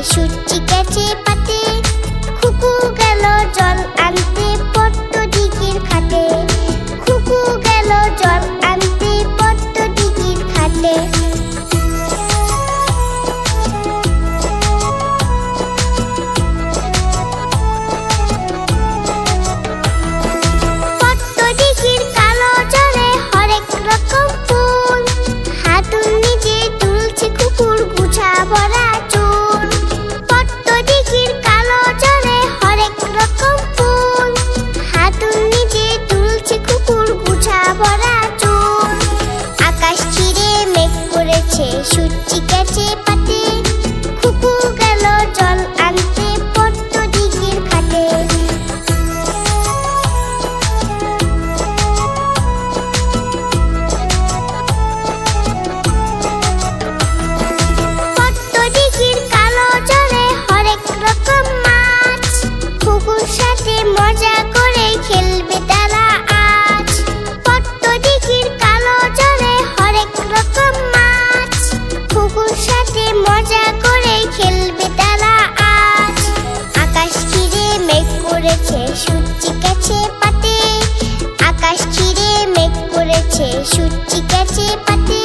সূর্যি গেছে পাতে, খুকু গেল জল আনতে পদ্ম দিঘির ঘাটে, খুকু গেল জল আনতে পদ্ম দিঘির ঘাটে। পদ্ম দিঘির কালো জলে হরেক রকম ফুল, হাতুন নিজে তুলছে কুকুর গুছা ভরা চুল। পদ্ম দিঘির কালো জলে হরেক রকম ফুল, হাতুন নিজে তুলছে কুকুর গুছা ভরা চুল। আকাশ চিরে মেঘ করেছে সূর্যি গেছে পাতে, খুকু গেল জল আনতে পদ্ম দিঘির ঘাটে। পদ্ম দিঘির কালো জলে হরেক রকম মাছ, খুকুর সাথে মজা করে খেলবে তারা আজ। পদ্ম দিঘির কালো জলে হরেক রকম মাছ, খুকুর সাথে মজা করে খেলবে তারা আজ। আকাশ চিরে মেঘ করেছে সূর্যি গেছে পাতে, আকাশ চিরে মেঘ করেছে সূর্যি গেছে পাতে,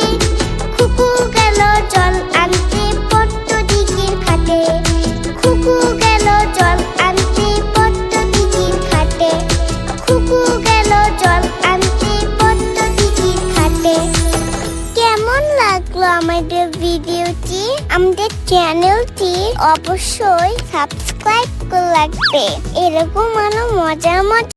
খুকু গেল জল আনতে পদ্ম দিঘির ঘাটে, খুকু গেল জল আনতে পদ্ম দিঘির ঘাটে, খুকু গেল জল আনতে পদ্ম দিঘির ঘাটে। কেমন লাগলো আমাদের ভিডিওটি? আমাদের চ্যানেলটি অবশ্যই সাবস্ক্রাইব করে রাখবে। এরকম আরো মজার